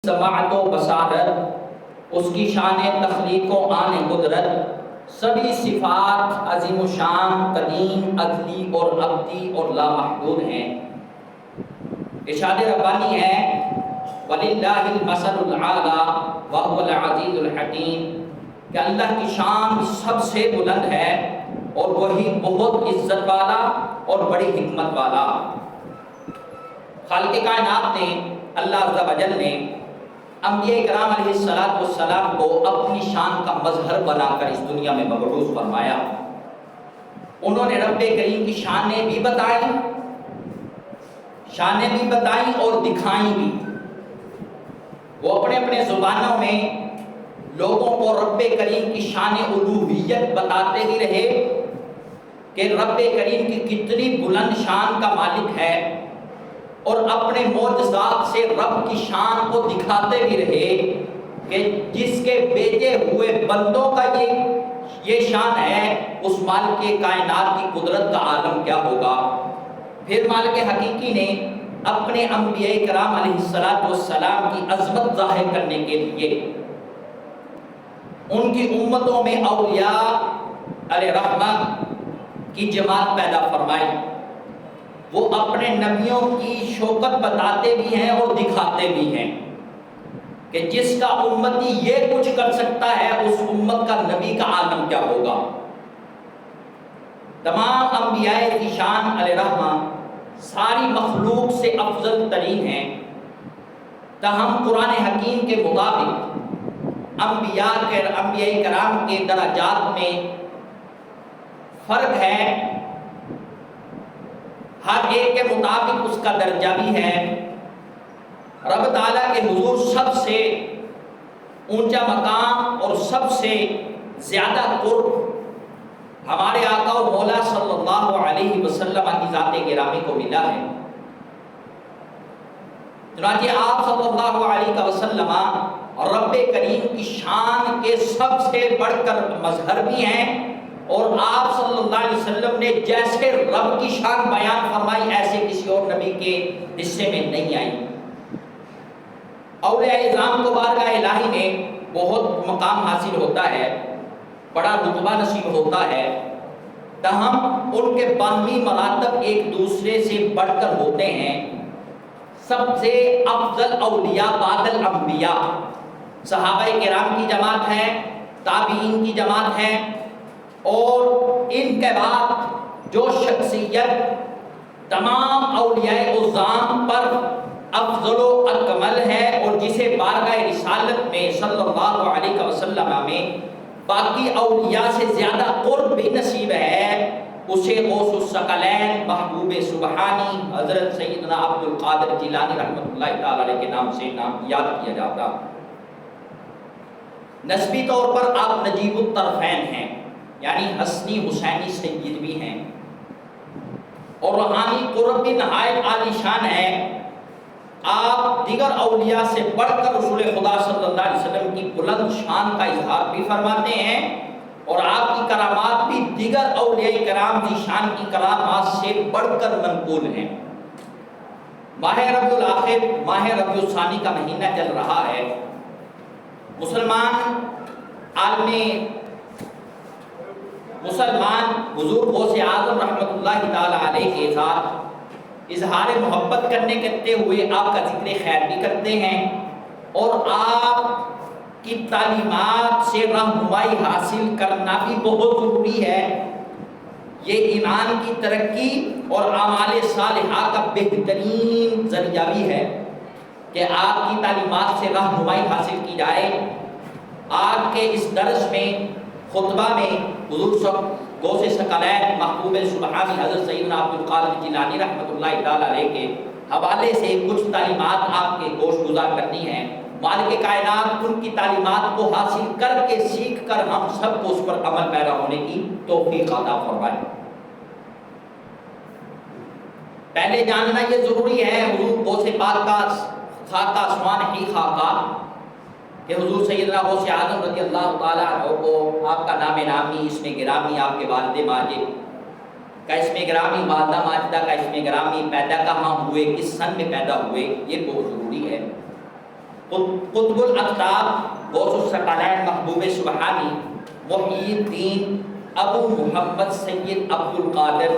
سماعت و بصارت، اس کی شان تخلیق و آن قدرت، سبھی صفات عظیم و شان، قدیم، ازلی اور ابدی اور لامحدود ہیں۔ ارشاد ربانی ہے وَلِلَّهِ الْمَثَلُ الْأَعْلَىٰ وَهُوَ الْعَزِيزُ الْحَكِيمُ، کہ اللہ کی شان سب سے بلند ہے اور وہی بہت عزت والا اور بڑی حکمت والا۔ خالق کائنات نے، اللہ عز و جل نے انبیاء کرام علیہ السلام کو اپنی شان کا مظہر بنا کر اس دنیا میں مبعوث فرمایا۔ انہوں نے رب کریم کی شانیں بھی بتائیں اور دکھائیں بھی۔ وہ اپنے اپنے زبانوں میں لوگوں کو رب کریم کی شان الوہیت بتاتے بھی رہے کہ رب کریم کی کتنی بلند شان کا مالک ہے، اور اپنے معجزات سے رب کی شان کو دکھاتے بھی رہے کہ جس کے بھیجے ہوئے بندوں کا یہ شان ہے، اس مالک کائنات کی قدرت کا عالم کیا ہوگا۔ پھر مالک حقیقی نے اپنے انبیاء کرام علیہ السلام کی عظمت ظاہر کرنے کے لیے ان کی امتوں میں اولیاء علیہ رحمت کی جماعت پیدا فرمائی۔ وہ اپنے نبیوں کی شوکت بتاتے بھی ہیں اور دکھاتے بھی ہیں کہ جس کا امتی یہ کچھ کر سکتا ہے، اس امت کا نبی کا عالم کیا ہوگا۔ تمام انبیاء کی شان علیہ رحمہ ساری مخلوق سے افضل ترین ہیں، تاہم قرآن حکیم کے مطابق انبیاء کرام کے درجات میں فرق ہے۔ ہر ایک کے مطابق اس کا درجہ بھی ہے۔ رب تعالیٰ کے حضور سب سے اونچا مقام اور سب سے زیادہ قرب ہمارے آقا و مولا صلی اللہ علیہ وسلم کی ذات گرامی کو ملا ہے۔ چنانچہ آپ صلی اللہ علیہ وسلم رب کریم کی شان کے سب سے بڑھ کر مظہر بھی ہیں، اور آپ صلی اللہ علیہ وسلم نے جیسے رب کی شان بیان فرمائی ایسے کسی اور نبی کے حصے میں نہیں آئی۔ اولیاء اعظام کو بارگاہ الہی میں بہت مقام حاصل ہوتا ہے، بڑا رتبہ نصیب ہوتا ہے، تاہم ان کے باہمی مراتب ایک دوسرے سے بڑھ کر ہوتے ہیں۔ سب سے افضل اولیاء بعد الانبیاء صحابہ کرام کی جماعت ہے، تابعین کی جماعت ہے، اور ان کے بعد جو شخصیت تمام اولیاء اعظام پر افضل و اکمل ہے اور جسے بارگاہ رسالت میں صلی اللہ علیہ وسلم میں باقی اولیاء سے زیادہ قرب بھی نصیب ہے، اسے غوث الثقلین محبوب سبحانی حضرت سیدنا عبد القادر جیلانی رحمۃ اللہ تعالی علیہ کے نام سے یاد کیا جاتا۔ نسبی طور پر آپ نجیب الطرفین ہیں، یعنی حسنی حسینی سید بھی ہیں، اور روحانی قرب بھی نہایت عالی شان ہے۔ آپ دیگر اولیاء سے بڑھ کر رسول خدا صلی اللہ علیہ وسلم کی بلند شان کا اظہار بھی فرماتے ہیں، اور آپ کی کرامات بھی دیگر اولیاء کرام کی شان کی کرامات سے بڑھ کر منقول ہیں۔ ماہ ربیع الاخر، ماہ ربیع الثانی کا مہینہ چل رہا ہے۔ مسلمان حضور غوث اعظم رحمۃ اللہ تعالی علیہ کے ساتھ اظہار محبت کرتے ہوئے آپ کا ذکر خیر بھی کرتے ہیں، اور آپ کی تعلیمات سے رہنمائی حاصل کرنا بھی بہت ضروری ہے۔ یہ ایمان کی ترقی اور اعمال صالحہ کا بہترین ذریعہ بھی ہے کہ آپ کی تعلیمات سے رہنمائی حاصل کی جائے۔ آپ کے اس درس میں، خطبہ میں حضور غوث ثقلین محبوب سبحانی حضرت سیدنا عبد القادر جیلانی رحمۃ اللہ تعالی علیہ کے حوالے سے کچھ تعلیمات آپ کے گوش گزار کرنی ہیں۔ مالک کائنات ان کی تعلیمات کو حاصل کر کے سیکھ کر ہم سب کو اس پر عمل پیرا ہونے کی توفیق عطا فرمائے۔ پہلے جاننا یہ ضروری ہے حضور غوث پاک کا خاکہ سوان ہی خاکہ، کہ حضور سیدنا غوث اعظم رضی اللہ تعالیٰ عنہ کو آپ کا نام نامی، اسم گرامی آپ کے والد ماجد کا اسم گرامی، والدہ ماجدہ کا اسم گرامی، پیدا کہاں ہوئے، کس سن میں پیدا ہوئے، یہ بہت ضروری ہے۔ قطب الاقطاب غوث الثقلین محبوب سبحانی محی الدین ابو محمد سید عبد القادر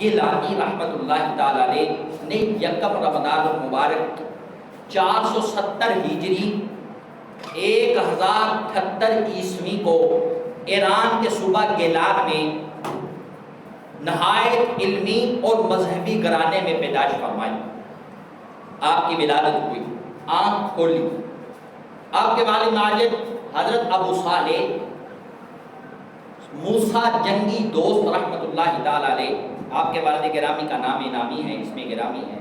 گیلانی رحمۃ اللہ تعالی علیہ نے یکم رمضان المبارک 470 ہجری 1078 عیسوی کو ایران کے صوبہ گیلان میں نہایت علمی اور مذہبی گھرانے میں پیدائش فرمائی. آپ کی ولادت ہوئی، آنکھ کھولی. آپ کے والد ماجد حضرت ابو صالح موسیٰ جنگی دوست رحمۃ اللہ تعالی علیہ، آپ کے والد گرامی کا نام نامی ہے، اس میں گرامی ہے.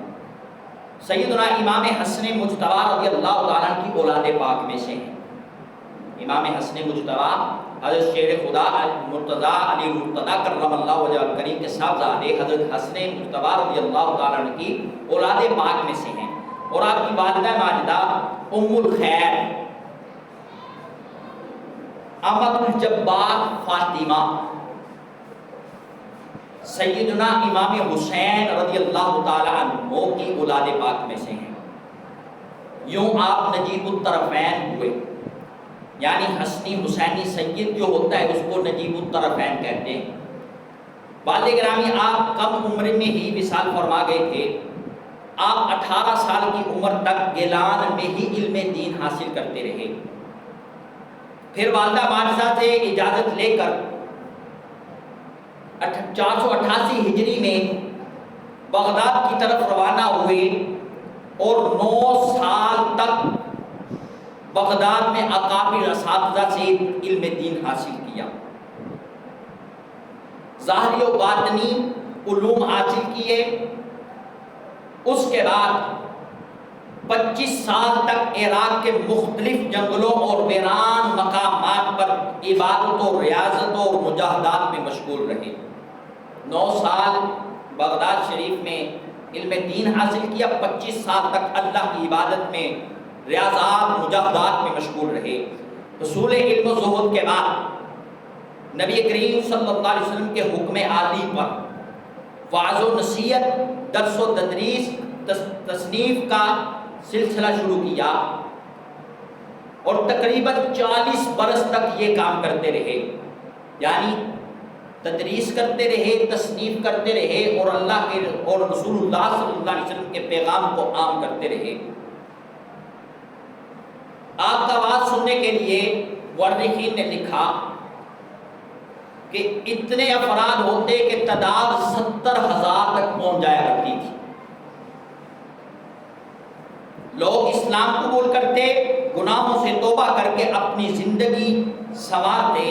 سیدنا امام حسن مجتبی رضی اللہ تعالیٰ کی اولاد پاک میں سے ہیں. امام حسن مجتبی حضرت شیر خدا مرتضیٰ علی مرتضیٰ کرم اللہ وجہ الکریم کے صاحبزادے حضرت حسن مجتبی رضی اللہ تعالیٰ کی اولاد پاک میں سے ہیں. اور آپ کی والدہ ماجدہ ام الخیر امت الجبار فاطمہ سیدنا امام حسین رضی اللہ تعالی عنہ کی اولاد پاک میں سے ہیں. یوں آپ نجیب الطرفین ہوئے، یعنی حسنی حسینی سید جو ہوتا ہے اس کو نجیب الطرفین کہتے ہیں. والد گرامی آپ کم عمر میں ہی وصال فرما گئے تھے. آپ 18 سال کی عمر تک گیلان میں ہی علم دین حاصل کرتے رہے. پھر والدہ ماجدہ سے اجازت لے کر 488 ہجری میں بغداد کی طرف روانہ ہوئے اور 9 سال تک بغداد میں اکابر اساتذہ سے علم دین حاصل کیا. ظاہری و باطنی علوم حاصل کیے. اس کے بعد 25 سال تک عراق کے مختلف جنگلوں اور ویران مقامات پر عبادت و ریاضت اور مجاہدات میں مشغول رہے. 9 سال بغداد شریف میں علم دین حاصل کیا. 25 سال تک اللہ کی عبادت میں ریاضات مجاہدات میں مشغول رہے. حصول علم و زہد کے بعد نبی کریم صلی اللہ علیہ وسلم کے حکم عالی پر وعظ و نصیحت، درس و تدریس، تصنیف کا سلسلہ شروع کیا اور تقریباً 40 برس تک یہ کام کرتے رہے. یعنی تدریس کرتے رہے، تصنیف کرتے رہے اور اللہ کے اور رسول اللہ صلی اللہ علیہ وسلم کے پیغام کو عام کرتے رہے. آپ کا آواز سننے کے لیے مورخین نے لکھا کہ اتنے افراد ہوتے کہ تعداد 70,000 تک پہنچ جایا کرتی تھی. لوگ اسلام قبول کرتے، گناہوں سے توبہ کر کے اپنی زندگی سنوارتے.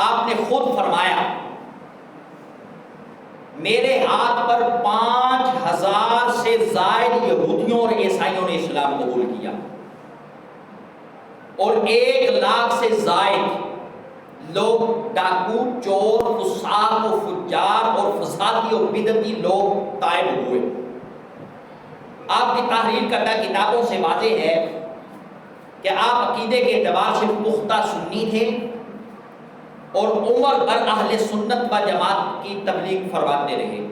آپ نے خود فرمایا میرے ہاتھ پر 5,000 سے زائد یہودیوں اور عیسائیوں نے اسلام قبول کیا اور 1,00,000 سے زائد لوگ ڈاکو، چور، فساق و فجار اور فسادی و بدعتی لوگ طائب ہوئے. آپ کی تحریر کردہ کتابوں سے واضح ہے کہ آپ عقیدے کے اعتبار سے پختہ سنی تھے اور عمر بھر اہل سنت و جماعت کی تبلیغ فرماتے رہے.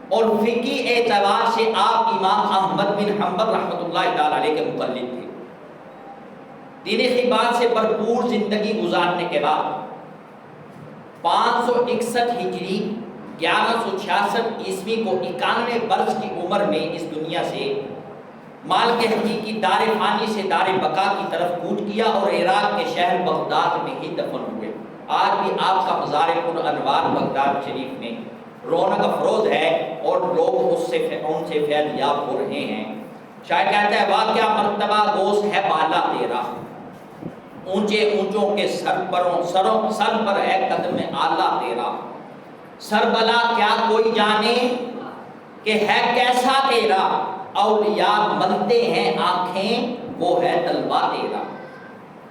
اور فقہی اعتبار سے آپ امام احمد بن حنبل رحمۃ اللہ تعالی علیہ کے مقلد تھے. دینی خدمات سے بھرپور زندگی گزارنے کے بعد 561 ہجری 1166 عیسوی کو 91 برس کی عمر میں اس دنیا سے مال کے حقیقی دار فانی سے دار بقا کی طرف کوچ کیا اور عراق کے شہر بغداد میں ہی دفن ہوئے. آج بھی آپ کا مزار پرانوار بغداد شریف میں رونق افروز ہے اور لوگ ان سے فیض یاب ہو رہے ہیں. شاید کہتا ہے واہ کیا مرتبہ گوس ہے بالا تیرا، اونچے اونچوں کے سر پر ہے قدم آلہ تیرا. سر بلا کیا کوئی جانے کہ ہے کیسا تیرا، اولیاء ملتے ہیں آنکھیں وہ ہے طلبہ تیرا.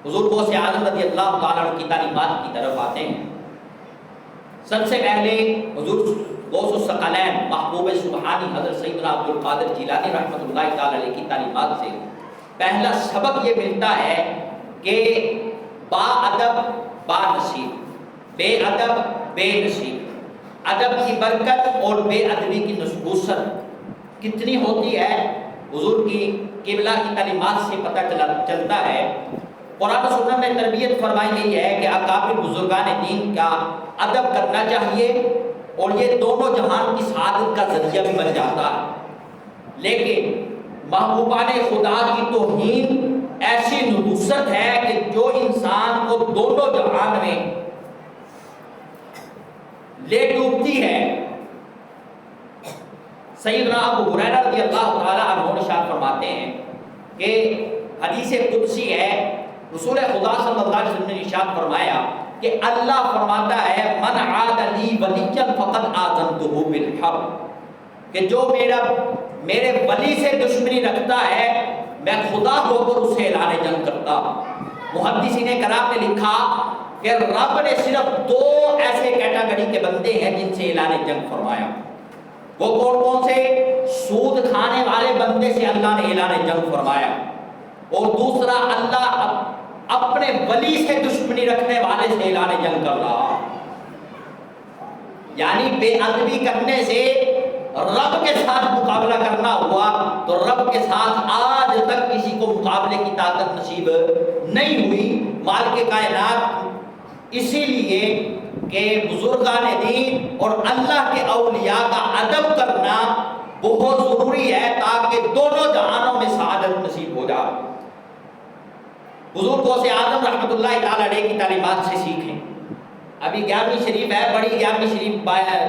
حضور غوث اعظم رضی اللہ تعالیٰ عنہ کی تعلیمات کی طرف آتے ہیں. سب سے پہلے حضور غوث الثقلین محبوب سبحانی حضرت سیدنا عبد القادر جیلانی رحمۃ اللہ تعالی علیہ کی تعلیمات سے پہلا سبق یہ ملتا ہے کہ با ادب با نصیب، بے ادب بے نصیب. ادب کی برکت اور بے ادبی کی نحوست کتنی ہوتی ہے. حضور کی قبلہ کی تعلیمات سے پتہ چلتا ہے۔ قرآن و سنت میں تربیت فرمائی گئی ہے کہ اکابر بزرگان دین کا ادب کرنا چاہیے اور یہ دونوں جہان کی سعادت کا ذریعہ بھی بن جاتا ہے۔ لیکن محبوبان خدا کی توہین ایسی نحوست ہے کہ جو انسان کو دونوں جہان میں لے ڈوبتی ہے۔ سیدنا ابو ہریرہ رضی اللہ تعالی عنہ ارشاد فرماتے ہیں کہ حدیث قدسی ہے، رسول خدا صلی اللہ علیہ وسلم نے ارشاد فرمایا کہ اللہ فرماتا ہے من عاد لی ولیا فقد آذنتہ بالحرب، کہ جو میرے ولی سے دشمنی رکھتا ہے میں خدا ہو کر اسے اعلان جنگ کرتا۔ محدثین کرام نے لکھا کہ رب نے صرف دو ایسے کیٹیگری کے بندے ہیں جن سے اعلان جنگ فرمایا۔ وہ کون سے؟ سود کھانے والے بندے سے اللہ نے اعلان جنگ فرمایا، اور دوسرا اللہ اپنے ولی سے دشمنی رکھنے والے سے اعلان جنگ کر رہا۔ یعنی بے ادبی کرنے سے رب کے ساتھ مقابلہ کرنا ہوا تو رب کے ساتھ آج تک کسی کو مقابلے کی طاقت نصیب نہیں ہوئی۔ مالک کائنات اسی لیے کہ بزرگان دین اور اللہ کے اولیاء کا ادب کرنا بہت ضروری ہے تاکہ دونوں جہانوں میں سعادت نصیب ہو جائے۔ بزرگوں سے اعظم رحمۃ اللہ تعالی علیہ کی تعلیمات سے سیکھیں۔ ابھی 11ویں شریف ہے، بڑی 11ویں شریف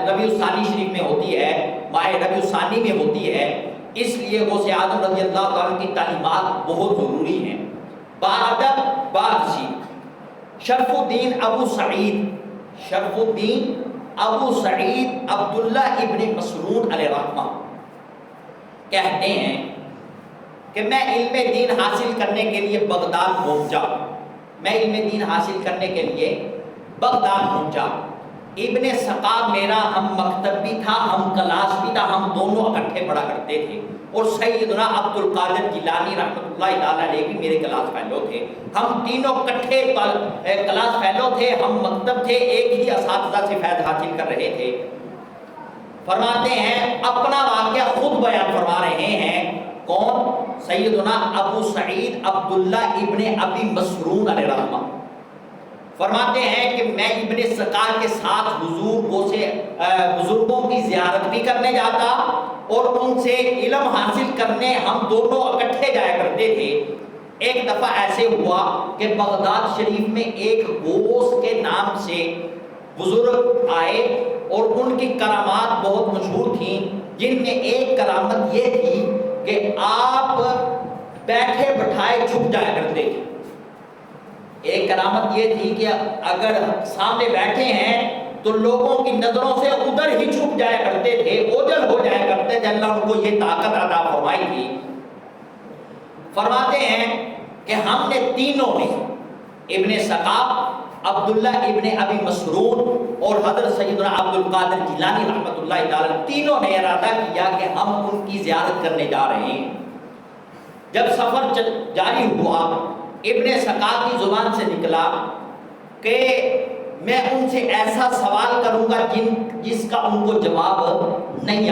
ربیع الثانی شریف میں ہوتی ہے، ماہ ربیع الثانی میں ہوتی ہے، اس لیے غوث اعظم رضی اللہ تعالیٰ کی تعلیمات بہت ضروری ہیں۔ بادب بادشی شرف الدین ابو سعید عبداللہ ابن مسعود علیہ رحمہ کہتے ہیں کہ میں علم دین حاصل کرنے کے لیے بغداد پہنچا۔ ابن سقا میرا ہم مکتب بھی تھا، ہم کلاس بھی تھا، ہم دونوں اکٹھے پڑھا کرتے تھے، اور سیدنا عبد القادر جیلانی رحمۃ اللہ تعالیٰ علیہ بھی میرے کلاس فیلو تھے۔ ہم تینوں اکٹھے کلاس فیلو تھے، ہم مکتب تھے، ایک ہی اساتذہ سے فیض حاصل کر رہے تھے۔ فرماتے ہیں اپنا واقعہ خود بیان فرما رہے ہیں، کون؟ سیدنا ابو سعید عبداللہ ابن ابی مسعود علیہ رحمہ فرماتے ہیں کہ میں ابن سقا کے ساتھ بزرگوں کی زیارت بھی کرنے جاتا اور ان سے علم حاصل کرنے ہم دونوں اکٹھے جایا کرتے تھے۔ ایک دفعہ ایسے ہوا کہ بغداد شریف میں ایک غوث کے نام سے بزرگ آئے اور ان کی کرامات بہت مشہور تھیں، جن میں ایک کرامت یہ تھی کہ آپ بیٹھے بٹھائے چھپ جایا کرتے تھے۔ ایک کرامت یہ تھی کہ اگر سامنے بیٹھے ہیں تو لوگوں کی نظروں سے ادھر ہی چھپ جایا کرتے تھے، اوجل ہو جایا کرتے تھے۔ اللہ ان کو یہ طاقت عطا فرمائی تھی۔ فرماتے ہیں کہ ہم نے تینوں نے، ابن سقا، عبداللہ ابن ابی مسعود اور حضرت سیدنا عبد القادر جیلانی رحمۃ اللہ تعالی، تینوں نے ارادہ کیا کہ ہم ان کی زیارت کرنے جا رہے ہیں۔ جب سفر جاری ہوا، ابن سقا کی زبان سے نکلا کہ میں ان سے ایسا سوال کروں گا جس کا ان کو جواب نہیں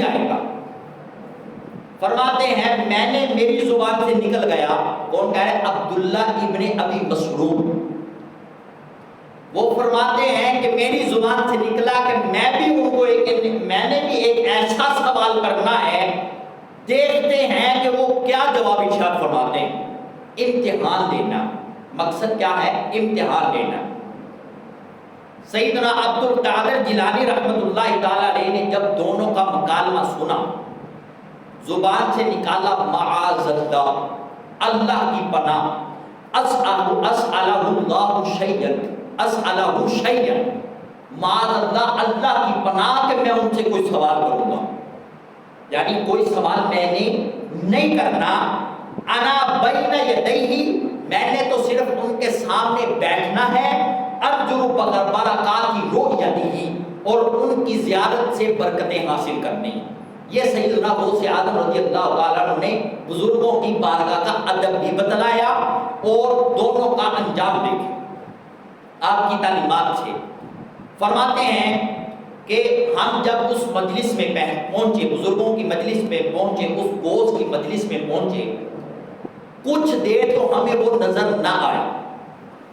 آئے گا، فرماتے ہیں میں نے، میری زبان سے نکل گیا، کون کہہ رہے؟ عبداللہ ابن ابی مسعود۔ وہ فرماتے ہیں کہ میری زبان سے نکلا کہ میں نے بھی ایک ایسا سوال کرنا ہے، دیکھتے ہیں کہ وہ کیا جواب ارشاد فرماتے ہیں۔ امتحان دینا، مقصد کیا ہے؟ امتحان دینا۔ سیدنا عبد القادر جیلانی رحمۃ اللہ تعالی علیہ نے جب دونوں کا مکالمہ سنا، زبان سے نکالا معاذ اللہ کی پناہ، اسألہ اللہ شیئا، معاذ اللہ کی پناہ کہ میں ان سے کوئی سوال کروں گا، یعنی کوئی سوال میں نے نہیں کرنا۔ انا بین یدیہ، میں نے تو صرف ان کے سامنے بیٹھنا ہے، ارجو برکات رؤیتہ، اور ان کی زیارت سے برکتیں حاصل کرنی۔ یہ سیدنا غوث اعظم رضی اللہ تعالیٰ عنہ نے بزرگوں کی بارگاہ کا ادب بھی بتلایا اور دونوں کا انجام دیکھا آپ کی تعلیمات سے۔ فرماتے ہیں کہ ہم جب اس مجلس میں پہنچے، بزرگوں کی مجلس میں پہنچے، اس گوس کی مجلس میں پہنچے، کچھ دیر تو ہمیں وہ نظر نہ آئے،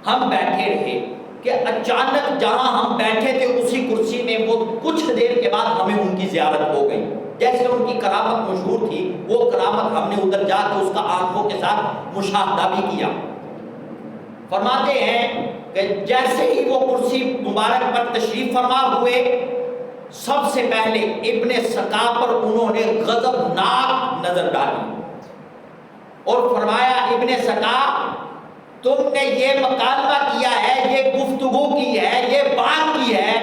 ہم بیٹھے رہے کہ اچانک جہاں ہم بیٹھے تھے اسی کرسی میں وہ کچھ دیر کے بعد ہمیں ان کی زیارت ہو گئی، جیسے ان کی کرامت مشہور تھی، وہ کرامت ہم نے ادھر جا کے اس کا آنکھوں کے ساتھ مشاہدہ بھی کیا۔ فرماتے ہیں کہ جیسے ہی وہ کرسی مبارک پر تشریف فرما ہوئے، سب سے پہلے ابن سقا پر انہوں نے غضبناک نظر ڈالی اور فرمایا، ابن سقا تم نے یہ مکالمہ کیا ہے، یہ گفتگو کی ہے، یہ بات کی ہے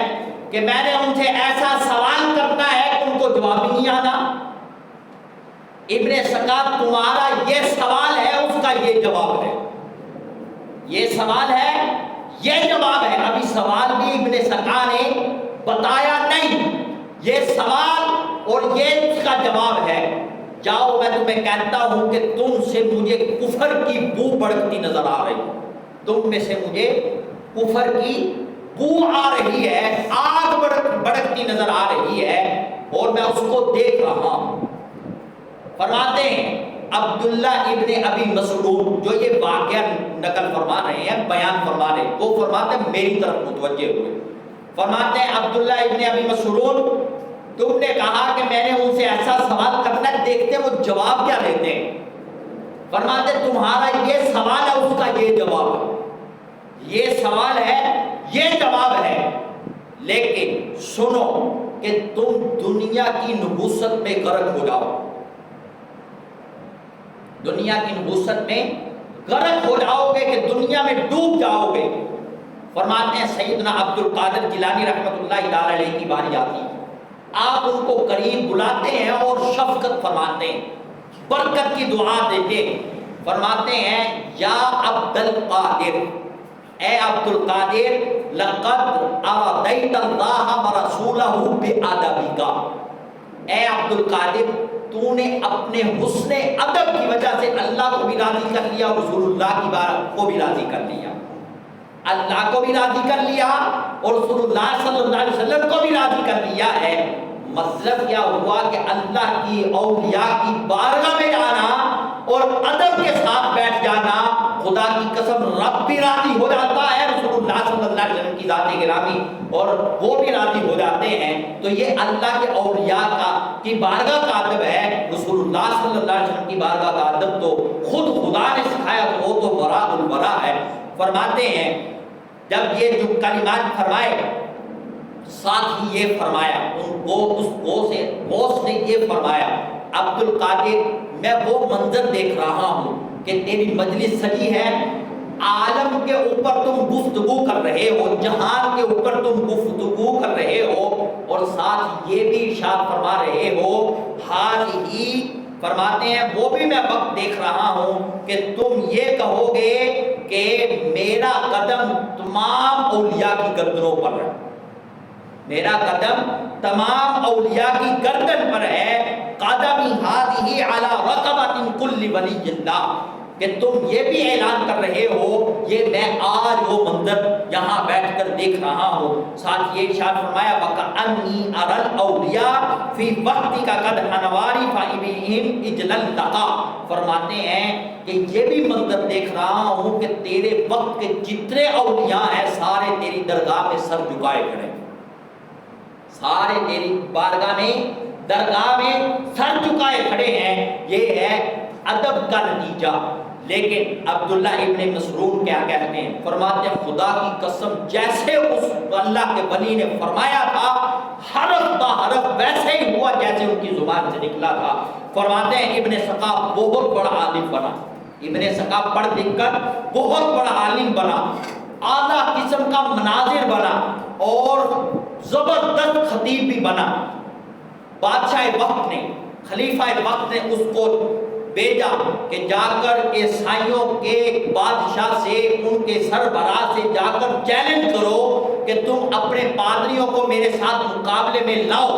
کہ میں نے ان سے ایسا سوال کرنا ہے کہ ان کو جواب ہی نہیں آنا۔ ابن سقا تمہارا یہ سوال ہے، اس کا یہ جواب ہے، یہ سوال ہے، یہ جواب ہے۔ ابھی سوال بھی ابن سقا نے بتایا نہیں، یہ سوال اور یہ اس کا جواب ہے۔ جاؤ میں تمہیں کہتا ہوں کہ تم سے مجھے کفر کی بو بڑکتی نظر آ رہی، تم میں سے مجھے کفر کی بو آ رہی ہے، آگ بڑکتی نظر آ رہی ہے اور میں اس کو دیکھ رہا ہوں۔ فرماتے ہیں عبداللہ ابن ابی مسعود جو یہ واقعہ نقل فرما رہے ہیں، بیان فرما رہے ہیں، وہ فرماتے ہیں میری طرف متوجہ ہوئے، فرماتے ہیں عبداللہ ابن ابی مسعود تم نے کہا کہ میں نے ان سے ایسا سوال کرنا ہے، دیکھتے وہ جواب کیا دیتے ہیں۔ فرماتے تمہارا یہ سوال ہے، اس کا یہ جواب ہے، یہ سوال ہے، یہ جواب ہے، لیکن سنو کہ تم دنیا کی نحوست میں غرق ہو جاؤ، دنیا کی نحوست میں غرق ہو جاؤ گے کہ دنیا میں ڈوب جاؤ گے۔ فرماتے ہیں سیدنا عبد القادر جیلانی رحمۃ اللہ تعالی علیہ کی باری آتی ہے، آپ ان کو قریب بلاتے ہیں اور شفقت فرماتے ہیں، برکت کی دعا دیتے ہیں۔ فرماتے ہیں یا عبد القادر، اے عبد القادر، لقد ارضیت اللہ ورسولہ بادبک، اے عبد القادر تو نے اپنے حسن ادب کی وجہ سے اللہ کو بھی راضی کر لیا، رسول اللہ کی بات کو بھی راضی کر لیا، اللہ کو بھی راضی کر لیا اور رسول اللہ صلی اللہ علیہ وسلم کو بھی راضی کر لیا ہے۔ مطلب کیا ہوا کہ اللہ کی اولیاء کی بارگاہ میں جانا اور ادب کے ساتھ بیٹھ جانا، خدا کی قسم رب بھی راضی ہو جاتا ہے، رسول اللہ صلی اللہ علیہ وسلم کی ذات گرامی اور وہ بھی راضی ہو جاتے ہیں۔ تو یہ اللہ کے اولیاء کی بارگاہ کا ادب ہے، رسول اللہ صلی اللہ علیہ وسلم کی بارگاہ کا ادب تو خود خدا نے سکھایا، تو وہ تو ورا الورا ہے۔ فرماتے ہیں جب یہ جو کلمات فرمائے، ساتھ ہی یہ فرمایا اس غوث نے یہ فرمایا، عبد القادر میں وہ منظر دیکھ رہا ہوں کہ تیری مجلس سجی ہے، عالم کے اوپر تم گفتگو کر رہے ہو، جہان کے اوپر تم گفتگو کر رہے ہو، اور ساتھ یہ بھی ارشاد فرما رہے ہو، حاضی فرماتے ہیں وہ بھی میں وقت دیکھ رہا ہوں کہ تم یہ کہو گے کہ میرا قدم تمام اولیاء کی گردنوں پر ہے، میرا قدم تمام اولیاء کی گردن پر ہے، قدمی ہذہ علی رقبۃ کل ولی اللہ، کہ تم یہ بھی اعلان کر رہے ہو، یہ میں آج وہ منظر یہاں بیٹھ کر دیکھ رہا ہوں۔ ساتھ یہ ارشاد فرمایا وَكَأَنِّي أَرَى الْأَوْلِيَاءَ فِي وَقْتِكَ قَدْ أَنْوَارِ فَإِبِهِمْ اِجْلَلْ لَقَا، فرماتے ہیں کہ یہ بھی منظر دیکھ رہا ہوں کہ تیرے وقت کے جتنے اولیاء ہیں سارے تیری درگاہ میں سر جھکائے کھڑے، سارے تیری بارگاہ میں درگاہ میں سر جھکائے کھڑے ہیں۔ یہ ہے ادب کا نتیجہ۔ لیکن عبداللہ ابن مسعود کیا کہتے ہیں، فرماتے ہیں خدا کی قسم جیسے اس اللہ کے ولی نے فرمایا تھا، حرف با حرف ویسے ہی ہوا جیسے ان کی زبان سے نکلا تھا۔ فرماتے ہیں ابن سقا بہت بڑا عالم بنا، ابن سقا پڑھ لکھ کر بہت بڑا عالم بنا، اعلیٰ قسم کا مناظر بنا اور زبردست خطیب بھی بنا۔ بادشاہ وقت نے، خلیفہ وقت نے اس کو بھیجا کہ جا کر عیسائیوں کے بادشاہ سے، ان کے سربراہ سے جا کر چیلنج کرو کہ تم اپنے پادریوں کو میرے ساتھ مقابلے میں لاؤ۔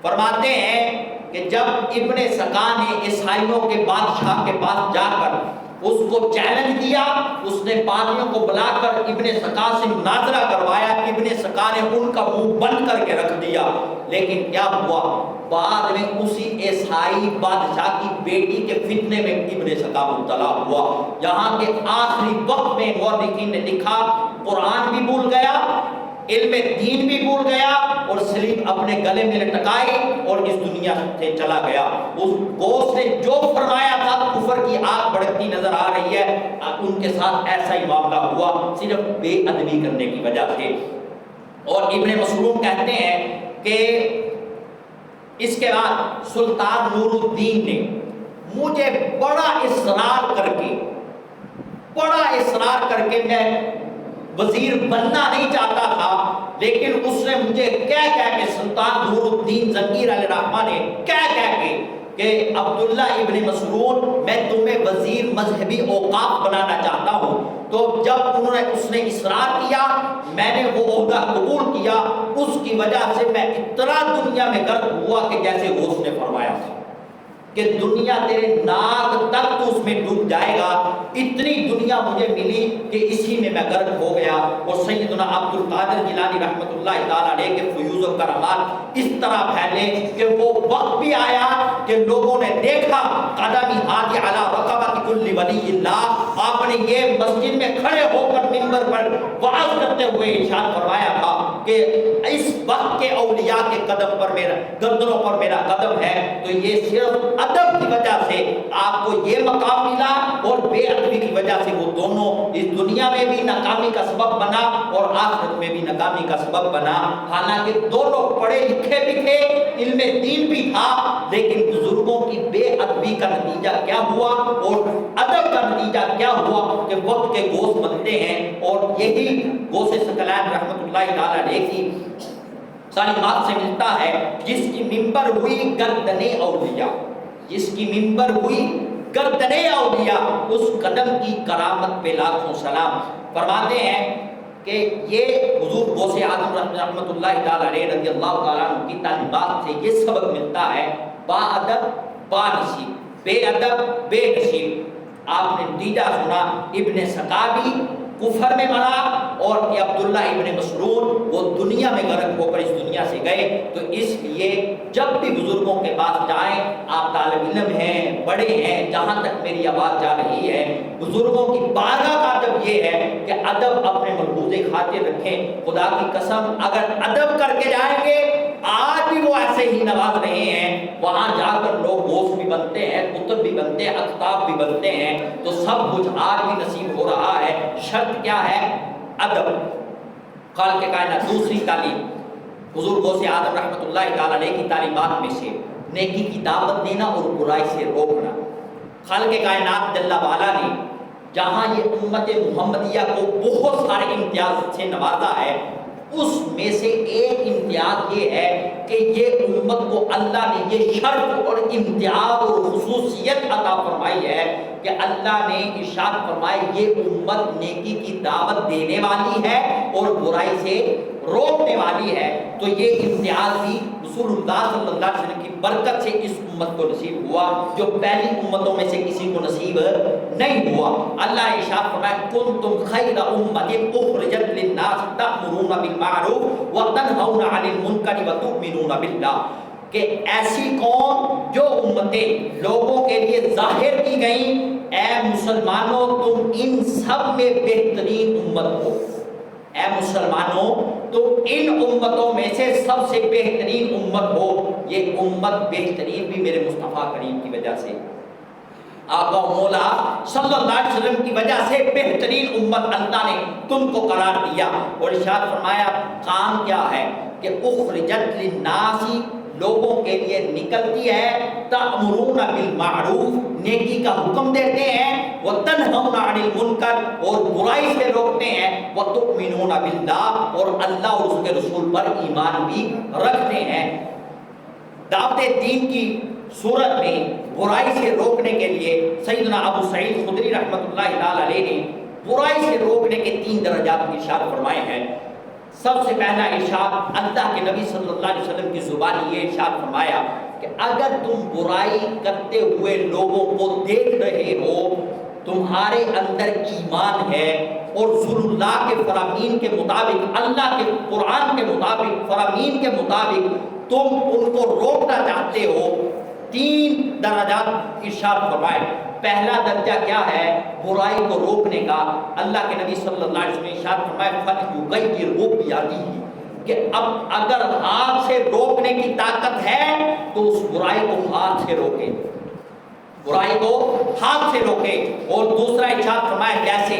فرماتے ہیں کہ جب ابن سقا نے عیسائیوں کے بادشاہ کے پاس جا کر اس کو چیلنج دیا، اس نے پادریوں کو بلا کر ابن سقا سے مناظرہ کروایا، ابن سقا نے ان کا منہ بند کر کے رکھ دیا، لیکن کیا ہوا، بعد میں اسی عیسائی بادشاہ کی بیٹی کے فتنے میں ابن سقا مبتلا ہوا، یہاں کے آخری وقت میں مورخین نے لکھا قرآن بھی بھول گیا، علم دین بھی بھول گیا، اور صلیب اپنے گلے میں لٹکائی اور اس دنیا سے چلا گیا۔ اس غوث نے جو فرمایا تھا، کفر کی آگ بڑھتی نظر آ رہی ہے، ان کے ساتھ ایسا ہی معاملہ ہوا، صرف بے ادبی کرنے کی وجہ سے۔ اور ابن مسعود کہتے ہیں کہ اس کے بعد سلطان نور الدین نے مجھے بڑا اصرار کر کے میں وزیر بننا نہیں چاہتا تھا، لیکن اس نے مجھے کہہ کے سلطان نور الدین زنگیر علیہ الرحمہ نے کہہ کے کہ عبداللہ ابن مسعود میں تمہیں وزیر مذہبی اوقاف بنانا چاہتا ہوں، تو جب اس نے اصرار کیا، میں نے وہ عہدہ قبول کیا، اس کی وجہ سے میں اتنا دنیا میں غرق ہوا کہ جیسے غوث نے فرمایا تھا کہ دنیا تیرے ناک تک تو اس میں ڈوب جائے گا، اتنی دنیا مجھے ملی کہ اسی میں غرق ہو گیا۔ اور سیدنا عبد القادر جیلانی رحمۃ اللہ تعالیٰ علیہ کے فیوض و کرامات اس طرح پھیلے کہ وہ وقت بھی آیا کہ لوگوں نے دیکھا قدمی ہادی علی رقبۃ کل ولی اللہ، آپ نے یہ مسجد میں کھڑے ہو کر منبر پر وعظ کرتے ہوئے ارشاد فرمایا تھا کہ اس وقت کے اولیاء کے قدم پر میرا گردنوں پر میرا قدم ہے، تو یہ صرف ادب کی وجہ سے آپ کو یہ مقام ملا، اور بے ادبی کی وجہ سے وہ دونوں اس دنیا میں بھی ناکامی کا سبب بنا اور آخرت میں بھی ناکامی کا سبب بنا۔ حالانکہ دونوں پڑھے لکھے بھی تھے، علم دین بھی تھا، لیکن بزرگوں کی بے ادبی کا نتیجہ کیا ہوا اور ادب کا نتیجہ کیا ہوا کہ وقت کے غوث بنتے ہیں۔ اور یہی غوث ثقلین رحمۃ اللہ تعالیٰ علیہ کی تعلیمات سے ملتا ہے، جس کی منبر ہوئی گردن اولیاء، جس کی منبر ہوئی گردن اولیاء، اس قدم کی کرامت پہ لاکھوں سلام۔ فرماتے ہیں کہ یہ حضور غوث اعظم رحمۃ اللہ تعالیٰ علیہ رضی اللہ تعالیٰ عنہ کی تعلیمات سے یہ سبق ملتا ہے، با ادب با نصیب، بے ادب بے نصیب۔ آپ نے نتیجہ سنا، ابن سقا بھی کفر میں مرا، اور عبداللہ ابن مسعود وہ دنیا میں غرق ہو کر اس دنیا سے گئے۔ تو اس لیے جب بھی بزرگوں کے پاس جائیں، آپ طالب علم ہیں، بڑے ہیں، جہاں تک میری آواز جا رہی ہے، بزرگوں کی بارگاہ کا ادب یہ ہے کہ ادب اپنے ملحوظ خاطر رکھیں۔ خدا کی قسم اگر ادب کر کے جائیں گے، آج بھی وہ ایسے ہی نواز رہے ہیں، وہاں جا کر لوگ غوث بھی بنتے ہیں، قطب بھی بنتے ہیں، اقطاب بھی بنتے ہیں، تو سب کچھ آج بھی نصیب ہو رہا ہے۔ شرط کیا ہے؟ ادب۔ خالق کائنات دوسری تعلیم حضور غوث اعظم رحمۃ اللہ تعالیٰ علیہ کی تعلیمات میں سے نیکی کی دعوت دینا اور برائی سے روکنا۔ خالق کائنات جل وعلا نے جہاں یہ امت محمدیہ کو بہت سارے امتیاز سے نوازا ہے، اس میں سے ایک امتیاز یہ ہے کہ یہ امت کو اللہ نے یہ شرف اور امتیاز اور خصوصیت عطا فرمائی ہے کہ اللہ نے ارشاد فرمایا یہ امت نیکی کی دعوت دینے والی ہے اور برائی سے روکنے والی ہے۔ تو یہ امتیاز بھی رسول اللہ صلی اللہ علیہ وسلم کی برکت سے اس امت کو نصیب ہوا، جو پہلی امتوں میں سے کسی کو نصیب نہیں ہوا۔ اللہ نے ارشاد فرمایا کنتم خیر امۃ اخرجت للناس تأمرون بالمعروف وتنہون عن المنکر وتؤمنون باللہ، کہ ایسی قوم جو امتیں لوگوں کے لیے ظاہر کی گئیں، اے مسلمانوں تم ان سب میں بہترین امت ہو، اے مسلمانوں تم ان امتوں میں سے سب سے بہترین امت ہو۔ یہ امت بہترین بھی میرے مصطفیٰ کریم کی وجہ سے، آقا مولا صلی اللہ علیہ وسلم کی وجہ سے بہترین امت اللہ نے تم کو قرار دیا۔ اور ارشاد فرمایا کام کیا ہے کہ اخرجت للناس، لوگوں کے لیے نکلتی ہے، تأمرون بالمعروف، نیکی کا حکم دیتے ہیں، وتنہون عن المنکر، اور برائی سے روکتے ہیں، وتؤمنون باللہ، اور اللہ اور اس کے رسول پر ایمان بھی رکھتے ہیں۔ دعوت دین کی صورت میں برائی سے روکنے کے لیے سیدنا ابو سعید خدری رحمۃ اللہ تعالی علیہ نے برائی سے روکنے کے 3 درجات ارشاد فرمائے ہیں۔ سب سے پہلا ارشاد اللہ کے نبی صلی اللہ علیہ وسلم کی زبانی یہ ارشاد فرمایا کہ اگر تم برائی کرتے ہوئے لوگوں کو دیکھ رہے ہو تمہارے اندر ایمان ہے اور رسول اللہ کے فرامین کے مطابق، اللہ کے قرآن کے مطابق، فرامین کے مطابق تم ان کو روکنا چاہتے ہو، 3 درجات ارشاد فرمائے۔ پہلا درجہ کیا ہے؟ برائی کو روکنے کا۔ اللہ کے نبی صلی اللہ علیہ وسلم نے ارشاد فرمایا فَلْيُغَيِّرْهُ بِيَدِهِ، کہ اب اگر ہاتھ سے روکنے کی طاقت ہے تو اس برائی کو ہاتھ سے روکے، برائی کو ہاتھ سے روکے۔ اور دوسرا ارشاد فرمایا جیسے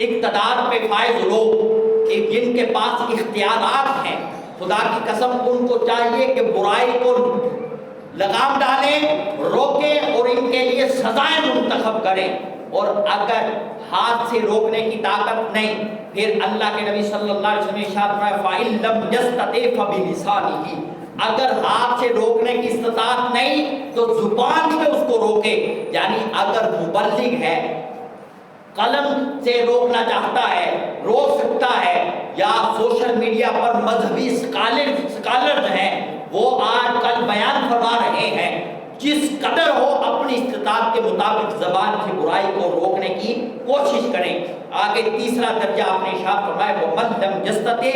اقتدار پہ فائز لوگ کہ جن کے پاس اختیارات ہیں، خدا کی قسم ان کو چاہیے کہ برائی کو لگام ڈالیں، روکیں اور ان کے لیے سزائیں منتخب کریں۔ اور اگر ہاتھ سے روکنے کی طاقت نہیں، پھر اللہ کے نبی صلی اللہ علیہ وسلم نے ارشاد فرمایا فَإِن لَّمْ يَسْتَطِعْ فَبِلِسَانِهِ، اگر ہاتھ سے روکنے کی استطاعت نہیں تو زبان سے اس کو روکے۔ یعنی اگر مبلغ ہے، قلم سے روکنا چاہتا ہے، روک سکتا ہے، یا سوشل میڈیا پر مذہبی اسکالرز ہیں وہ آج کل بیان فرما رہے ہیں، جس قدر ہو اپنی استطاعت کے مطابق زبان سے برائی کو روکنے کی کوشش کریں۔ آگے تیسرا درجہ آپ نے ارشاد فرمایا وَمَن لَّمْ يَسْتَطِعْ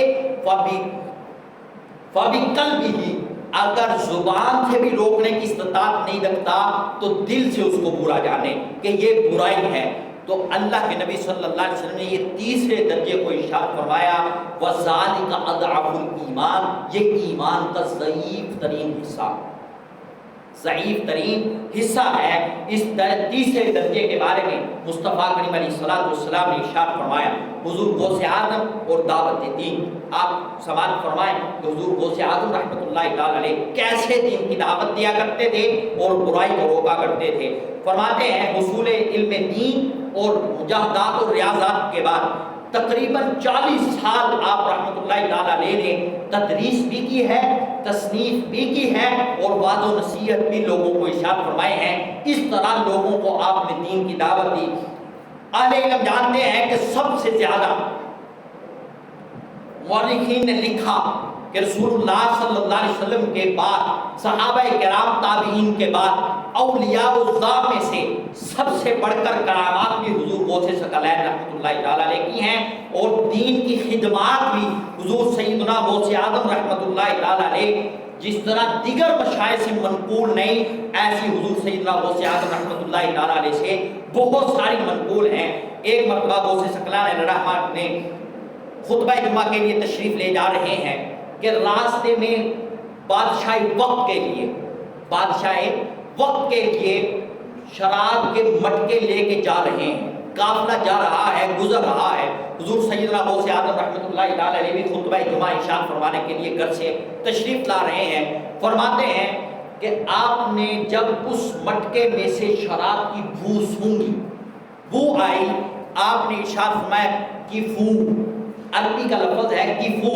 فَبِقَلْبِهِ، اگر زبان سے بھی روکنے کی استطاعت نہیں رکھتا تو دل سے اس کو برا جانے کہ یہ برائی ہے۔ تو اللہ کے نبی صلی اللہ علیہ وسلم نے یہ تیسرے درجے کو ارشاد فرمایا وَذَلِكَ أَضْعَفُ الْإِيمَانِ، یہ ایمان کا ضعیف ترین حصہ، ضعیف ترین حصہ ہے۔ اس تیسرے درجے کے بارے میں مصطفیٰ کریم علیہ الصلوۃ والسلام نے ارشاد فرمایا، حضور غوث اعظم اور دعوت دین، آپ سوال فرمائیں کہ حضور غوث اعظم رحمۃ اللہ تعالی علیہ کیسے دین کی دعوت دیا کرتے تھے اور برائی کو روکا کرتے تھے؟ فرماتے ہیں حصول علم دین اور مجاہدات اور ریاضات کے بعد تقریباً 40 سال آپ رحمۃ اللہ تعالی علیہ نے تدریس بھی کی ہے، تصنیف بھی کی ہے اور وعظ و نصیحت بھی لوگوں کو ارشاد فرمائے ہیں۔ اس طرح لوگوں کو آپ نے دین کی دعوت دی۔ اہل علم جانتے ہیں کہ سب سے زیادہ مورخین نے لکھا کہ رسول اللہ صلی اللہ علیہ وسلم کے بعد، صحابہ کرام تابعین کے بعد، اولیاء اللہ میں سے سب سے بڑھ کر کرامات بھی حضور غوث ثقلین رحمۃ اللہ تعالی علیہ کی ہیں، اور دین کی خدمات بھی حضور سیدنا غوث اعظم رحمۃ اللہ تعالی علیہ جس طرح دیگر مشائخ سے منقول نہیں، ایسی حضور سیدنا غوث اعظم رحمۃ اللہ تعالی علیہ سے بہت ساری منقول ہیں۔ ایک مرتبہ غوث ثقلین رحمۃ نے خطبہ جمعہ کے لیے تشریف لے جا رہے ہیں کہ راستے میں بادشاہ وقت کے لیے شراب کے مٹکے لے کے جا رہے ہیں، قافلہ جا رہا ہے، گزر رہا ہے۔ حضور سیدنا غوث اعظم رحمۃ اللہ تعالی علیہ بھی خطبہ جمعہ ارشاد فرمانے کے لیے گھر سے تشریف لا رہے ہیں۔ فرماتے ہیں کہ آپ نے جب اس مٹکے میں سے شراب کی بو سونگھی، بو آئی، آپ نے ارشاد فرمایا کیفو، عربی کا لفظ ہے کیفو،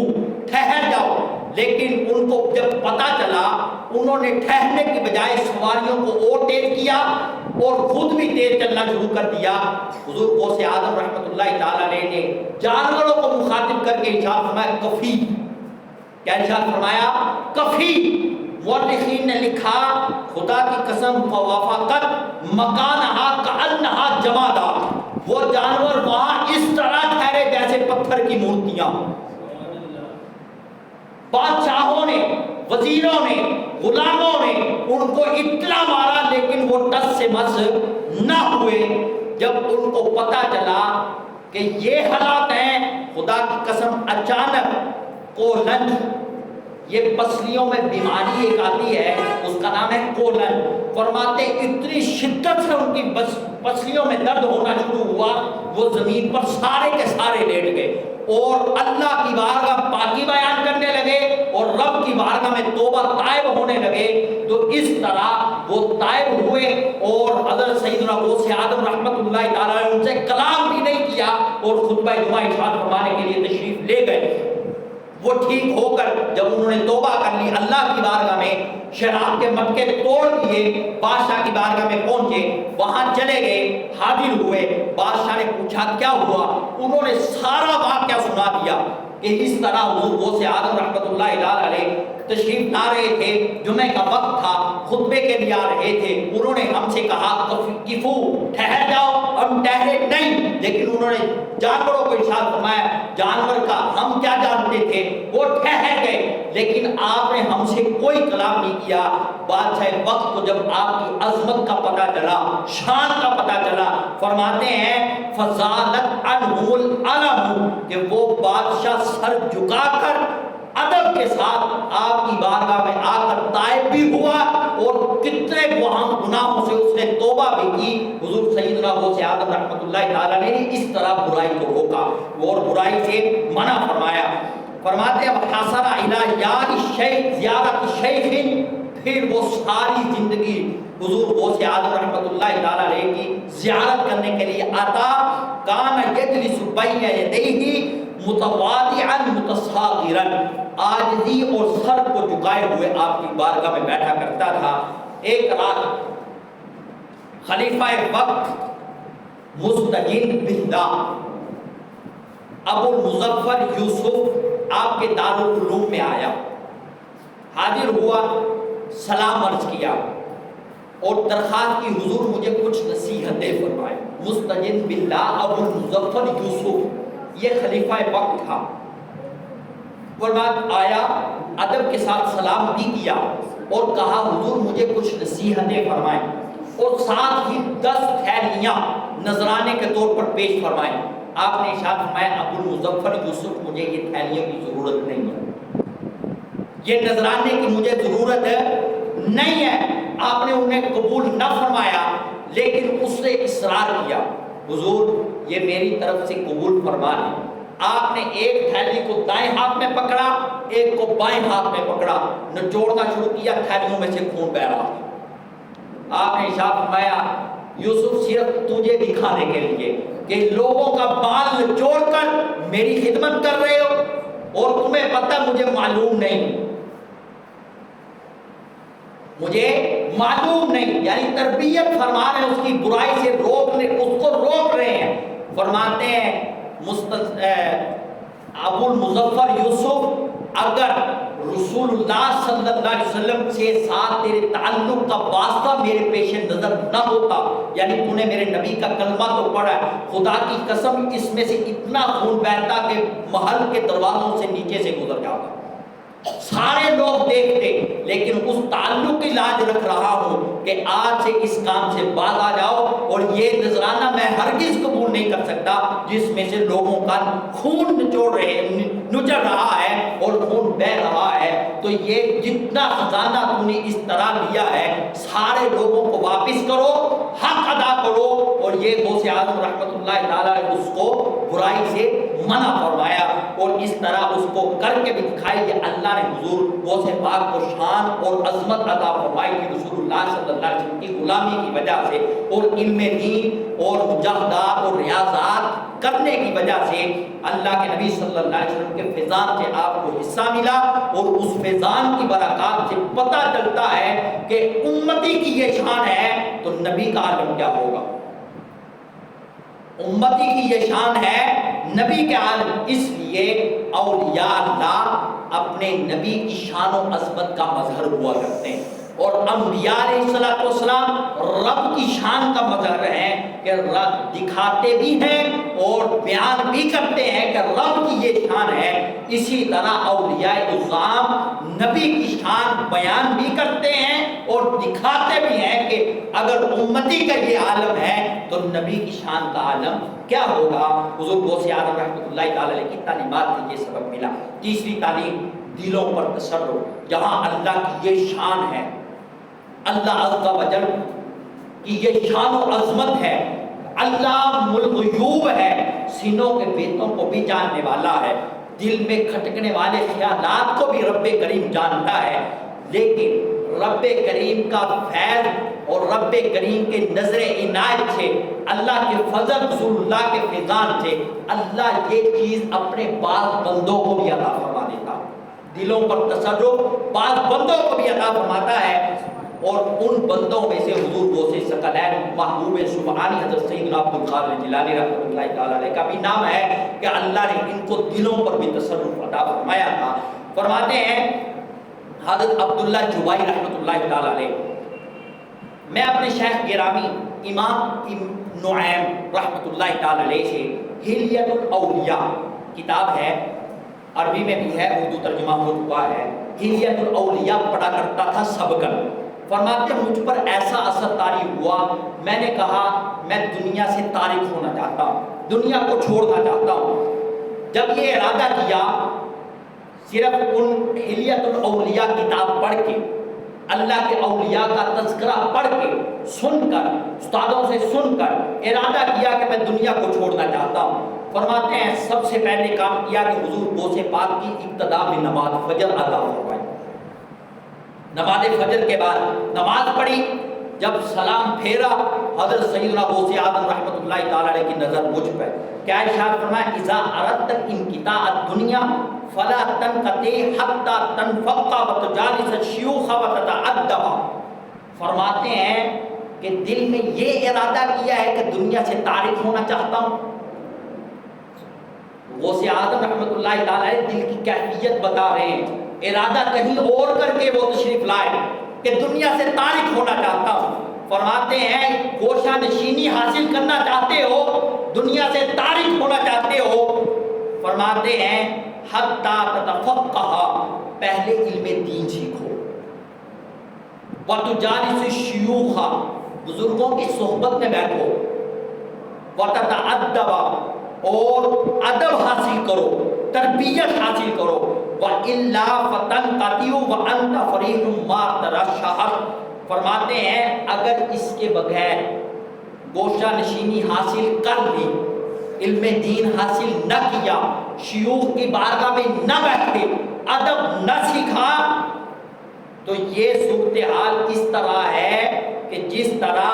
ٹھہر جاؤ۔ لیکن ان کو جب پتا چلا، انہوں نے ٹھہرنے کی بجائے سواریوں کو اور تیز کیا اور خود بھی تیز چلنا شروع کر دیا۔ حضور غوث اعظم رحمۃ اللہ تعالی علیہ نے جانوروں کو مخاطب کر کے ارشاد فرمایا کفی، کیا ارشاد فرمایا؟ کفی۔ مورخین نے لکھا خدا کی قسم فوافقت مکانہا کأنہا جمادا، وہ جانور وہاں اس طرح ٹھہرے جیسے پتھر کی مورتیاں۔ بادشاہوں نے، وزیروں نے، غلاموں نے ان کو اتنا مارا لیکن وہ ٹس سے مس نہ ہوئے۔ جب ان کو پتا چلا کہ یہ حالات ہیں، خدا کی قسم اچانک کولن، یہ پسلیوں میں بیماری ایک آتی ہے، اس کا نام ہے کولن۔ فرماتے اتنی شدت سے ان کی پسلیوں میں درد ہونا شروع ہوا، وہ زمین پر سارے کے سارے لیٹ گئے اور اللہ کی بارگاہ پاکی بیان کرنے لگے اور رب کی بارگاہ میں توبہ طائب ہونے لگے۔ تو اس طرح وہ طائب ہوئے اور حضرت سیدنا غوث اعظم رحمۃ اللہ تعالیٰ نے ان سے کلام بھی نہیں کیا اور خطبہ جمعہ ارشاد فرمانے کے لیے تشریف لے گئے۔ وہ ٹھیک ہو کر جب انہوں نے توبہ کر لی، اللہ کی بارگاہ میں شراب کے مٹکے توڑ دیے، بادشاہ کی بارگاہ میں پہنچے، وہاں چلے گئے، حاضر ہوئے۔ بادشاہ نے پوچھا کیا ہوا؟ انہوں نے سارا واقعہ سنا دیا کہ اس طرح حضور غوث اعظم رحمۃ اللہ تعالی علیہ تشریف لا رہے تھے، جمعے کا وقت تھا، خطبے کے لیے آ رہے تھے، انہوں نے ہم سے کہا کفو، ٹھہر جاؤ، لیکن انہوں نے جانوروں کو ارشاد فرمایا جانور کا ہم کیا جانتے تھے، وہ ٹھہر گئے، لیکن آپ نے ہم سے کوئی کلام نہیں کیا۔ بادشاہ وقت کو جب آپ کی عظمت کا پتہ چلا، شان کا پتہ چلا، فرماتے ہیں فزالت عنہم العلم، کہ وہ بادشاہ سر جھکا کر ادب کے ساتھ آپ کی بارگاہ میں آ کر تائب بھی ہوا، اور کتنے گناہوں سے اس نے توبہ بھی کی۔ حضور سیدنا غوث اعظم رحمۃ اللہ تعالیٰ نے اس طرح برائی کو روکا اور برائی سے منع فرمایا۔ فرماتے ہیں حاصل الی یار الشیخ زیارت الشیخ، پھر وہ ساری زندگی حضور غوث اعظم رحمۃ اللہ تعالیٰ علیہ کی زیارت کرنے کے لیے آتا۔ کان یجلس بین یدیہ متواضعا متصاغرا، عاجزی اور سر کو جھکائے ہوئے آپ کی بارگاہ میں بیٹھا کرتا تھا۔ ایک رات خلیفہ وقت مستجن باللہ ابو المظفر یوسف آپ کے دارالعلوم میں آیا، حاضر ہوا، سلام عرض کیا اور درخواست کی حضور مجھے کچھ نصیحتیں فرمائیں۔ مستجن باللہ ابو المظفر یوسف یہ خلیفہ وقت تھا۔ فرمایا آیا، ادب کے ساتھ سلام بھی کیا اور کہا حضور مجھے کچھ نصیحتیں فرمائیں، اور ساتھ ہی 10 تھیلیاں نذرانے کے طور پر پیش فرمائیں۔ آپ نے ارشاد فرمایا ابو المظفر یوسف مجھے یہ تھیلیوں کی ضرورت نہیں ہے، یہ نذرانے کی مجھے ضرورت نہیں ہے۔ آپ نے انہیں قبول نہ فرمایا، لیکن اس سے اصرار کیا حضور یہ میری طرف سے قبول فرما لیں۔ آپ نے ایک تھیلی کو دائیں ہاتھ میں پکڑا، ایک کو بائیں ہاتھ میں پکڑا، نچوڑنا شروع کیا، تھیلیوں میں سے خون بہ رہا تھا۔ آپ نے ارشاد فرمایا یوسف صرف تجھے دکھانے کے لیے کہ لوگوں کا بال نچوڑ کر میری خدمت کر رہے ہو اور تمہیں پتہ مجھے معلوم نہیں، مجھے معلوم نہیں، یعنی تربیت فرما رہے ہیں اس کی برائی سے روکنے، اس کو روک رہے ہیں۔ فرماتے ہیں ابو المظفر یوسف اگر رسول اللہ صلی اللہ علیہ وسلم سے ساتھ تیرے تعلق کا واسطہ میرے پیش نظر نہ ہوتا، یعنی تو نے میرے نبی کا کلمہ تو پڑھا ہے، خدا کی قسم اس میں سے اتنا خون بہتا کہ محل کے دروازوں سے نیچے سے گزر جاتا، سارے لوگ دیکھتے، لیکن اس تعلق کی لاج رکھ رہا ہوں کہ آج سے اس کام سے باز آ جاؤ، اور یہ نذرانہ میں ہرگز قبول نہیں کر سکتا جس میں سے لوگوں کا خون نچڑ رہا ہے اور خون بہ رہا ہے۔ تو یہ جتنا خزانہ تم نے اس طرح لیا ہے سارے لوگوں کو واپس کرو، حق ادا کرو۔ اور یہ غوث اعظم رحمۃ اللہ تعالیٰ نے اس کو برائی سے منع فرمایا، اور اس طرح اس کو کر کے بھی دکھائی کہ اللہ نے حضور غوث پاک کو شان اور عظمت عطا فرمائی کہ رسول اللہ صلی اللہ علیہ وسلم کی غلامی کی وجہ سے اور علم دین اور مجاہدات اور ریاضات کرنے کی وجہ سے اللہ کے نبی صلی اللہ علیہ وسلم کے فیضان سے آپ کو حصہ ملا، اور اس فیضان کی برکات سے پتہ چلتا ہے کہ امتی کی یہ شان ہے تو نبی کا عالم کیا ہوگا۔ امتی کی یہ شان ہے نبی کے عالم، اس لیے اولیاء اللہ اپنے نبی کی شان و عظمت کا مظہر ہوا کرتے ہیں، اور انبیاء علیہ السلام رب کی شان کا مظہر ہے کہ رب دکھاتے بھی ہیں اور بیان بھی کرتے ہیں کہ رب کی یہ شان ہے۔ اسی طرح اولیاء اعظام نبی کی شان بیان بھی کرتے ہیں اور دکھاتے بھی ہیں کہ اگر امتی کا یہ عالم ہے تو نبی کی شان کا عالم کیا ہوگا۔ حضور غوث اعظم رحمۃ اللہ تعالی علیہ کی تعلیمات سے یہ سبق ملا۔ تیسری تعلیم دلوں پر تصرف، جہاں اللہ کی یہ شان ہے، اللہ عز و جل کی یہ شان و عظمت ہے، اللہ الغیوب ہے، سینوں کے بیتوں کو بھی جاننے والا ہے، دل میں کھٹکنے والے خیالات کو بھی رب کریم جانتا ہے، لیکن رب کریم کا فیض اور رب کریم کے نظر عنایت سے، اللہ کے فضل رسول اللہ کے فیضان سے اللہ یہ چیز اپنے بعض بندوں کو بھی عطا فرما دیتا، دلوں پر تصرف بعض بندوں کو بھی عطا فرماتا ہے، اور ان بندوں میں سے حضور غوث ثقلین محبوب سبحانی حضرت سیدنا عبد القادر جیلانی رحمۃ اللہ تعالی علیہ کا بھی نام ہے کہ اللہ نے ان کو دلوں پر بھی تصرف عطا فرمایا تھا۔ فرماتے ہیں حضرت عبداللہ جوائی رحمۃ اللہ تعالی علیہ میں اپنے شیخ گرامی امام نعیم رحمۃ اللہ تعالی علیہ سے حلیۃ الاولیاء کتاب ہے، عربی میں بھی ہے، اردو ترجمہ ہو چکا ہے، حلیۃ الاولیاء پڑھا کرتا تھا سبقن۔ فرماتے مجھ پر ایسا اثر طاری ہوا، میں نے کہا میں دنیا سے تارک ہونا چاہتا ہوں، دنیا کو چھوڑنا چاہتا ہوں۔ جب یہ ارادہ کیا، صرف ان حلیۃ الاولیاء کتاب پڑھ کے، اللہ کے اولیاء کا تذکرہ پڑھ کے، سن کر، استادوں سے سن کر ارادہ کیا کہ میں دنیا کو چھوڑنا چاہتا ہوں۔ فرماتے ہیں سب سے پہلے کام کیا کہ حضور غوث پاک کی ابتدا میں نماز فجر ادا فرمائی۔ نماز فجر کے بعد نماز پڑھی، جب سلام پھیرا، حضرت سیدنا غوث اعظم رحمۃ اللہ تعالی علیہ کی نظر مجھ پر، کیا ارشاد فرمایا اذا اردت انقطاع الدنیا فلا تنقطع حتى تنفق وتجالس الشيوخ وتتأدب۔ فرماتے ہیں کہ دل میں یہ ارادہ کیا ہے کہ دنیا سے تارک ہونا چاہتا ہوں۔ غوث اعظم رحمۃ اللہ تعالی علیہ دل کی کیفیت بتا رہے ہیں، ارادہ کہیں اور کر کے وہ تشریف لائے کہ دنیا سے تارک ہونا چاہتا ہوں۔ فرماتے ہیں گوشہ نشینی حاصل کرنا چاہتے ہو، دنیا سے تارک ہونا چاہتے ہو، فرماتے ہیں حتی تتفقہ، پہلے علم دین سیکھو، وتجالس الشیوخ، بزرگوں کی صحبت میں بیٹھو، وتتأدب، اور ادب حاصل کرو، تربیت حاصل کرو، وَإِلَّا فَتَنْقَطِعُ وَأَنْتَ فَرِحٌ مَا تَرَشَّحَتْ۔ فرماتے ہیں اگر اس کے بغیر گوشہ نشینی حاصل کر لی، علم دین حاصل نہ کیا، شیوخ کی بارگاہ میں نہ بیٹھے، ادب نہ سیکھا، تو یہ صورتحال اس طرح ہے کہ جس طرح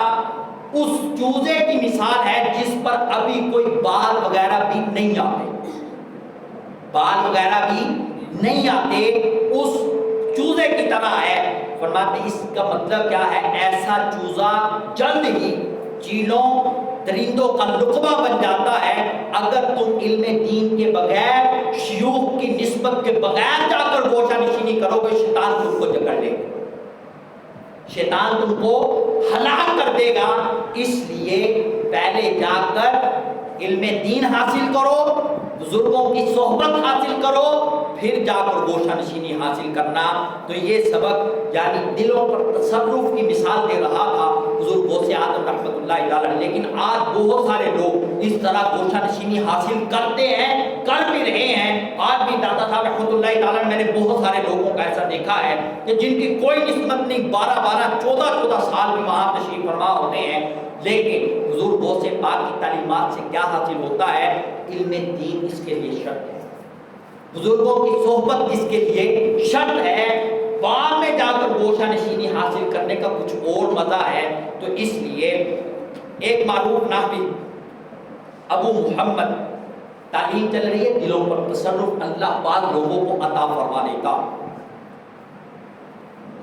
اس چوزے کی مثال ہے جس پر ابھی کوئی بال وغیرہ بھی نہیں آتے، بال وغیرہ بھی نہیں آتے، اس چوزے کی طرح ہے۔ فرماتے اس کا مطلب کیا ہے؟ ایسا چوزا جلد ہی چیلوں درندوں کا لقمہ بن جاتا ہے اگر تم علم دین کے بغیر، شیوخ کی نسبت کے بغیر جا کر گوشہ نشینی کرو گے، شیطان تم کو جکڑ لے گا، شیطان تم کو ہلاک کر دے گا۔ اس لیے پہلے جا کر علم دین حاصل کرو، بزرگوں کی صحبت حاصل کرو، پھر جا کر گوشہ نشینی حاصل کرنا۔ تو یہ سبق یعنی دلوں پر تصرف کی مثال دے رہا تھا حضور غوث اعظم رحمۃ اللہ تعالی علیہ۔ لیکن آج بہت سارے لوگ اس طرح گوشہ نشینی حاصل کرتے ہیں، کر بھی رہے ہیں۔ آج بھی دادا صاحب رحمۃ اللہ تعالی میں نے بہت سارے لوگوں کا ایسا دیکھا ہے کہ جن کی کوئی نسبت نہیں، 12-14 سال بھی وہاں تشریف فرما ہوتے ہیں، لیکن حضور غوث پاک کی تعلیمات سے کیا حاصل ہوتا ہے؟ علم دین اس کے لیے شرط ہے، بزرگوں کی صحبت اس کے لیے شرط ہے، بعد میں جا کر گوشہ نشینی حاصل کرنے کا کچھ اور مزہ ہے۔ تو اس لیے ایک معروف نحوی ابو محمد، تعلیم چل رہی ہے، دلوں پر تصرف اللہ بعض لوگوں کو عطا فرما دیتا۔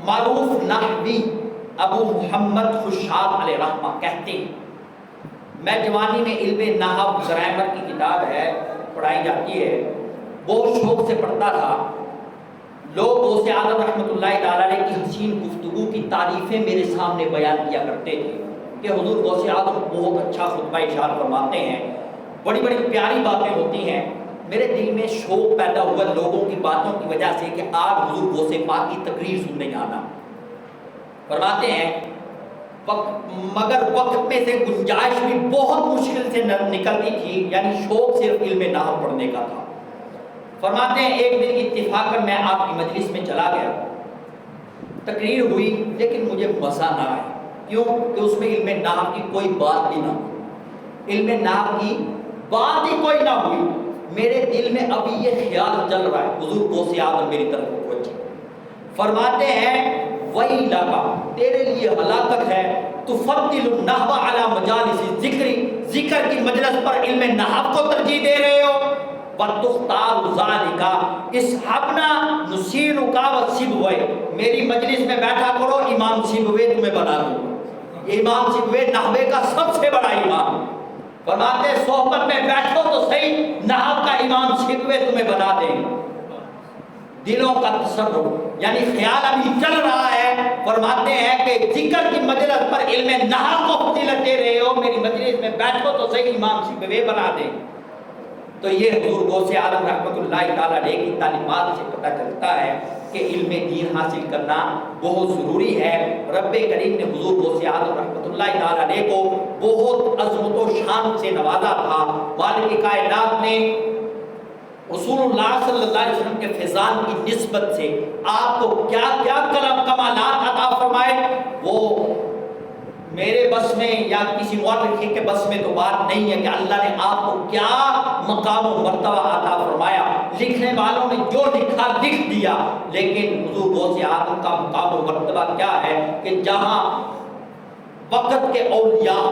معروف نحوی ابو محمد خشاب علیہ رحمہ کہتے ہیں میں جوانی میں علم نحو گرامر کی کتاب ہے پڑھائی جاتی ہے، بہت شوق سے پڑھتا تھا۔ لوگ غوث اعظم رحمۃ اللہ تعالی علیہ کی حسین گفتگو کی تعریفیں میرے سامنے بیان کیا کرتے تھے کہ حضور غوث اعظم بہت اچھا خطبہ ارشاد فرماتے ہیں، بڑی بڑی پیاری باتیں ہوتی ہیں۔ میرے دل میں شوق پیدا ہوا لوگوں کی باتوں کی وجہ سے کہ آج حضور غوث پاک کی تقریر سننے جانا۔ فرماتے ہیں مگر وقت میں سے گنجائش بھی بہت مشکل سے نکلتی تھی، یعنی شوق صرف علم نحو پڑھنے کا تھا۔ فرماتے ہیں ایک دن اتفاقاً میں آپ کی مجلس میں چلا گیا، تقریر ہوئی لیکن مجھے مزہ نہ آیا، کیوں کہ اس میں علم نحو کی کوئی بات بھی نہ ہوئی، علم نحو کی بات ہی کوئی نہ ہوئی۔ میرے دل میں ابھی یہ خیال چل رہا ہے حضور غوث اعظم میری طرف پہنچے، فرماتے ہیں وَيْلَكَ، تیرے لیے ہلاکت ہے، تُفَضِّلُ النَّحْوَ عَلَى مَجَالِسِ الذِّكْرِ، ذکر کی مجلس پر علم نحو کو ترجیح دے رہے ہو، وَتُخْتَارُ ذَلِكَ اصْحَبْنَا نُسِيرُكَ وَسِبْوَيْ، میری مجلس میں بیٹھا کرو، امام سبوے تمہیں بنا دوں، امام سبوے نحوے کا سب سے بڑا امام۔ فرماتے صحبت میں بیٹھو تو صحیح، نحو کا امام سبوے تمہیں بنا دیں۔ دلوں کا تصرف، یعنی خیال ابھی چل رہا ہے، فرماتے ہیں کہ ذکر کی مجلس پر علم نحو کو فضیلت دے رہے ہو، میری مجلس میں بیٹھو تو صحیح امام سیبوی بنا دیں۔ تو یہ حضور غوث اعظم رحمۃ اللہ تعالیٰ علیہ کی تعلیمات سے پتہ چلتا ہے کہ علم دین حاصل کرنا بہت ضروری ہے۔ رب کریم نے حضور غوث اعظم رحمۃ اللہ تعالیٰ علیہ کو بہت عظمت و شان سے نوازا تھا۔ مالک کائنات نے رسول اللہ صلی اللہ علیہ وسلم کے فیضان کی نسبت سے آپ کو کیا کیا کمالات عطا فرمائے، وہ میرے بس میں یا کسی مورخ کے بس میں تو بات نہیں ہے کہ اللہ نے آپ کو کیا مقام و مرتبہ عطا فرمایا۔ لکھنے والوں نے جو لکھا لکھ دیا، لیکن حضور غوث اعظم کا مقام و مرتبہ کیا ہے کہ جہاں وقت کے اولیاء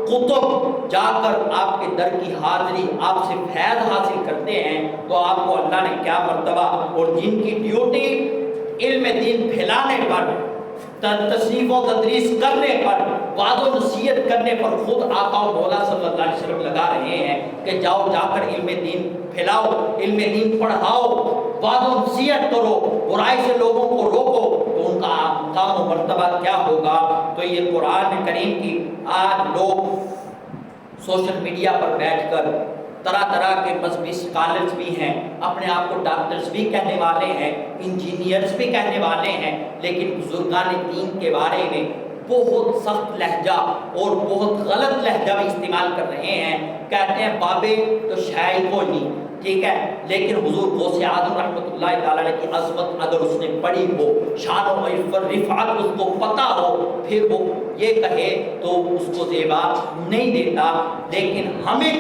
قطب جا کر آپ کے در کی حاضری، آپ سے فیض حاصل کرتے ہیں، تو آپ کو اللہ نے کیا مرتبہ، اور جن کی ڈیوٹی علم دین پھیلانے پر، تصنیف و تدریس کرنے پر، وعظ و نصیحت کرنے پر خود آقا و مولا صلی اللہ علیہ وسلم لگا رہے ہیں کہ جاؤ جا کر علم دین پھیلاؤ، علم دین پڑھاؤ، وعظ و نصیحت کرو، برائی سے لوگوں کو روکو، تو ان کا مقام و مرتبہ کیا ہوگا۔ تو یہ قرآن کریم کی آج لوگ سوشل میڈیا پر بیٹھ کر طرح طرح کے مذہبی اسکالرز بھی ہیں، اپنے آپ کو ڈاکٹرز بھی کہنے والے ہیں، انجینئرز بھی کہنے والے ہیں، لیکن بزرگان دین کے بارے میں بہت سخت لہجہ اور بہت غلط لہجہ بھی استعمال کر رہے ہیں۔ کہتے ہیں بابے تو شاید کوئی نہیں، ٹھیک ہے، لیکن حضور غوث اعظم رحمۃ اللہ تعالیٰ کی عظمت اگر اس نے پڑھی ہو، شان و رفعت اس کو پتہ ہو، پھر وہ یہ کہے تو اس کو زیبا نہیں دیتا۔ لیکن ہمیں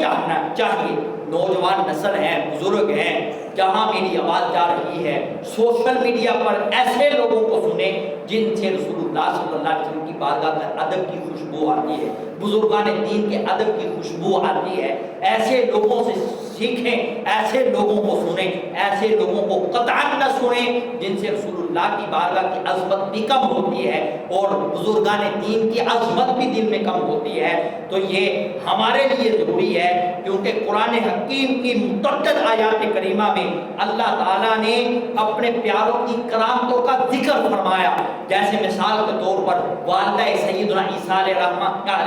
چاہیے، نوجوان نسل ہے، بزرگ ہیں، جہاں میری آواز جا رہی ہے، سوشل میڈیا پر ایسے لوگوں کو سنیں جن سے رسول اللہ صلی اللہ علیہ وسلم کی بارگاہ میں ادب کی خوشبو آتی ہے، بزرگان دین کے ادب کی خوشبو آتی ہے۔ ایسے لوگوں سے سیکھیں، ایسے لوگوں کو سنیں، ایسے لوگوں کو قطعاً نہ سنیں جن سے رسول اللہ کی بارگاہ کی عظمت بھی کم ہوتی ہے اور بزرگان دین کی عظمت بھی دل میں کم ہوتی ہے۔ تو یہ ہمارے لیے ضروری ہے، کیونکہ قرآن حکیم کی متعدد آیات کریمہ میں اللہ تعالیٰ نے اپنے پیاروں کی کرامتوں کا ذکر فرمایا۔ جیسے مثال کے طور پر والدہ سیدنا عیسیٰ علیہ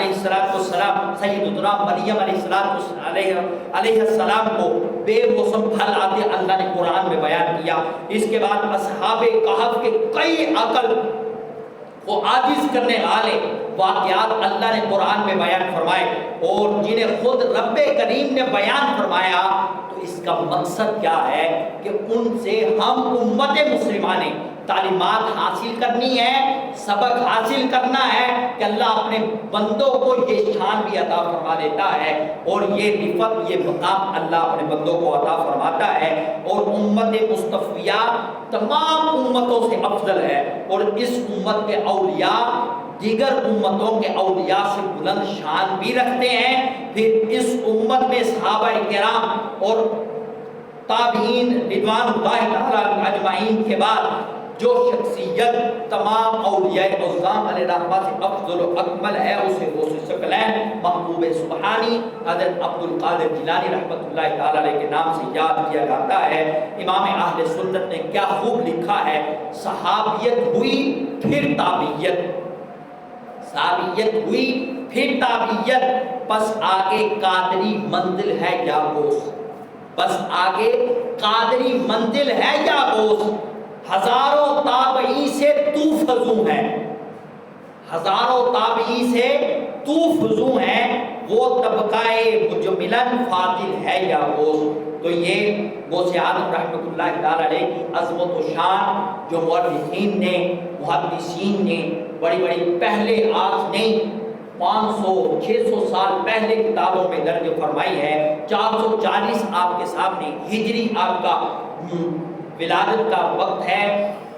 السلام، سیدنا مریم علیہ السلام کو بے موسم پھل آتے اللہ نے قرآن میں بیان کیا۔ اس کے بعد اصحاب کہف کے کئی عقل کو عاجز کرنے والے واقعات اللہ نے قرآن میں بیان فرمائے، اور جنہیں خود رب کریم نے بیان فرمایا۔ تو اس کا مقصد کیا ہے کہ ان سے ہم امت مسلمہ نے تعلیمات حاصل کرنی ہے، سبق حاصل کرنا ہے کہ اللہ اپنے بندوں کو یہ شان بھی عطا فرما دیتا ہے، اور یہ رفعت، یہ مقام اللہ اپنے بندوں کو عطا فرماتا ہے، اور امت مصطفیہ تمام امتوں سے افضل ہے، اور اس امت کے اولیاء دیگر امتوں کے اولیاء سے بلند شان بھی رکھتے ہیں۔ پھر اس امت میں صحابہ کرام اور تابعین رضوان اللہ تعالیٰ اجمعین کے بعد جو شخصیت تمام اولیاء اعظام علیہ رحمہ سے افضل و اکمل ہے، اسے غوث ثقلین محبوب سبحانی حضرت عبد القادر جیلانی رحمۃ اللہ تعالیٰ علیہ کے نام سے یاد کیا جاتا ہے۔ امام اہل سنت نے کیا خوب لکھا ہے، صحابیت ہوئی پھر تابعیت، صحابیت ہوئی پھر تابعیت، پس آگے قادری منزل ہے یا غوث، بس آگے قادری منزل ہے یا غوث، ہزاروں تابعی سے تو فضو ہے، ہزاروں تابعی سے تو فضو ہے، وہ طبقہ مجملن فاضل ہے یا غوث۔ تو یہ غوث اعظم رحمۃ اللہ تعالیٰ علیہ کی عظمت و شان جو مورخین نے، محدثین نے بڑی بڑی پہلے آج نہیں 500-600 سال پہلے کتابوں میں درج فرمائی ہے۔ 440 آپ کے سامنے ہجری آپ کا ولادت کا وقت ہے،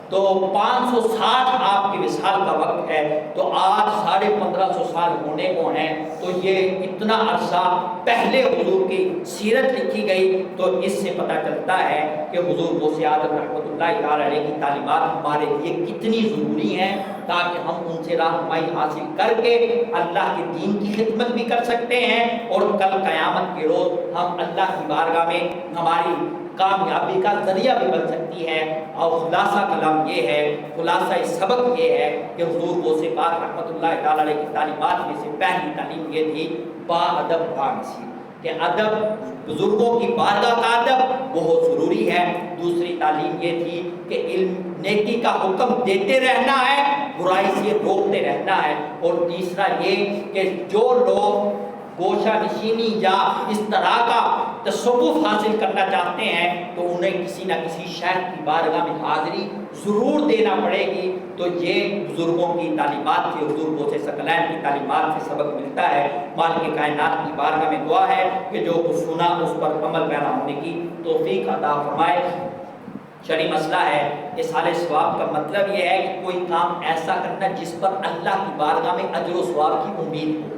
تو 560 آپ کی وصال کا وقت ہے، تو آج 1550 سال ہونے کو ہیں۔ تو یہ اتنا عرصہ پہلے حضور کی سیرت لکھی گئی، تو اس سے پتہ چلتا ہے کہ حضور غوث اعظم رحمۃ اللہ تعالیٰ علیہ کی تعلیمات ہمارے لیے کتنی ضروری ہیں، تاکہ ہم ان سے رہنمائی حاصل کر کے اللہ کے دین کی خدمت بھی کر سکتے ہیں، اور کل قیامت کے روز ہم اللہ کی بارگاہ میں ہماری کامیابی کا ذریعہ بھی بن سکتی ہے۔ اور خلاصہ کلام یہ ہے، خلاصہ سبق یہ ہے کہ حضور غوث پاک رحمۃ اللہ تعالی علیہ کی تعلیمات میں سے پہلی تعلیم یہ تھی با ادب با نصیحت، کہ ادب، بزرگوں کی بارگاہ کا ادب بہت ضروری ہے۔ دوسری تعلیم یہ تھی کہ علم نیکی کا حکم دیتے رہنا ہے، برائی سے روکتے رہنا ہے۔ اور تیسرا یہ کہ جو لوگ گوشہ نشینی یا اس طرح کا تصوف حاصل کرنا چاہتے ہیں تو انہیں کسی نہ کسی شیخ کی بارگاہ میں حاضری ضرور دینا پڑے گی۔ تو یہ بزرگوں کی تعلیمات سے، حضور غوث ثقلین کی تعلیمات سے سبق ملتا ہے۔ مالک کائنات کی بارگاہ میں دعا ہے کہ جو کچھ سنا اس پر عمل پیرا ہونے کی توفیق عطا فرمائے۔ شرعی مسئلہ ہے، اصحال ثواب کا مطلب یہ ہے کہ کوئی کام ایسا کرنا جس پر اللہ کی بارگاہ میں اجر و ثواب کی امید ہو،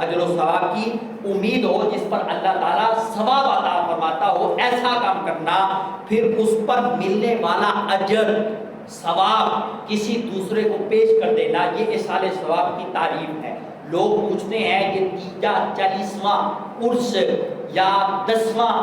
اجر و ثواب کی امید ہو، جس پر اللہ تعالیٰ ثواب عطا فرماتا ہو، ایسا کام کرنا، پھر اس پر ملنے والا اجر ثواب کسی دوسرے کو پیش کر دینا، یہ اصحال ثواب کی تعریف ہے۔ لوگ پوچھتے ہیں یہ 40واں عرس یا 10واں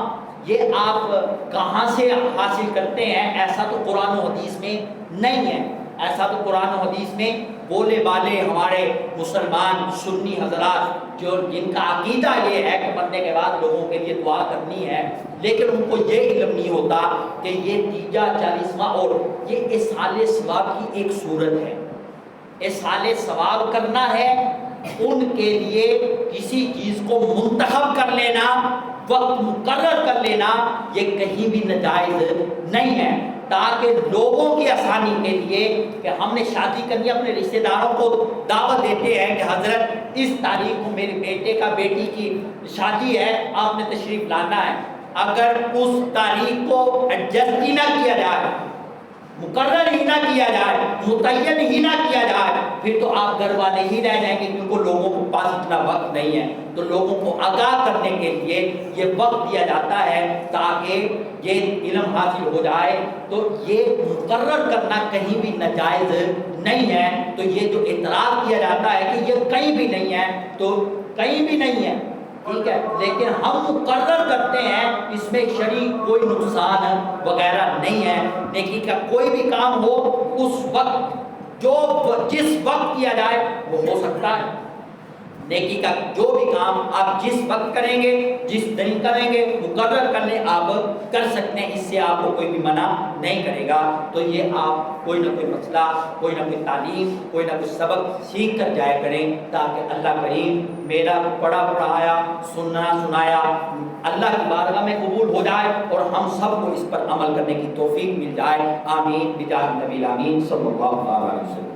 یہ آپ کہاں سے حاصل کرتے ہیں؟ ایسا تو قرآن و حدیث میں نہیں ہے، ایسا تو قرآن و حدیث میں بولے والے ہمارے مسلمان سنی حضرات جو جن کا عقیدہ یہ ہے کہ مرنے کے بعد لوگوں کے لیے دعا کرنی ہے، لیکن ان کو یہ علم نہیں ہوتا کہ یہ 40واں اور یہ اصحال ثواب کی ایک صورت ہے۔ اصحال ثواب کرنا ہے ان کے لیے کسی چیز کو منتخب کر لینا، وقت مقرر کر لینا، یہ کہیں بھی ناجائز نہیں ہے، تاکہ لوگوں کی آسانی کے لیے کہ ہم نے شادی کرنی ہے، اپنے رشتہ داروں کو دعوت دیتے ہیں کہ حضرت اس تاریخ کو میرے بیٹے کا بیٹی کی شادی ہے، آپ نے تشریف لانا ہے۔ اگر اس تاریخ کو ایڈجسٹ ہی نہ کیا جائے، مقرر ہی نہ کیا جائے، متعین ہی نہ کیا جائے، پھر تو آپ گھر والے ہی رہ جائیں گے، کیونکہ لوگوں کے پاس اتنا وقت نہیں ہے۔ تو لوگوں کو آگاہ کرنے کے لیے یہ وقت دیا جاتا ہے تاکہ یہ علم حاصل ہو جائے۔ تو یہ مقرر کرنا کہیں بھی ناجائز نہیں ہے۔ تو یہ جو اعتراض کیا جاتا ہے کہ یہ کہیں بھی نہیں ہے، تو کہیں بھی نہیں ہے، ٹھیک ہے، لیکن ہم مقرر کرتے ہیں، اس میں شرعی کوئی نقصان وغیرہ نہیں ہے۔ نیکی کا کوئی بھی کام ہو اس وقت جس وقت کیا جائے وہ ہو سکتا ہے۔ نیکی کا جو بھی کام آپ جس وقت کریں گے، جس دن کریں گے، مقرر کر لیں، آپ کر سکتے ہیں، اس سے آپ کو کوئی بھی منع نہیں کرے گا۔ تو یہ آپ کوئی نہ کوئی مسئلہ، کوئی نہ کوئی تعلیم، کوئی نہ کوئی سبق سیکھ کر جایا کریں، تاکہ اللہ کریم میرا پڑھا پڑھایا، سننا سنایا اللہ کی بارگاہ میں قبول ہو جائے اور ہم سب کو اس پر عمل کرنے کی توفیق مل جائے۔ آمین بجاہ نبی الامین صلی اللہ علیہ وسلم۔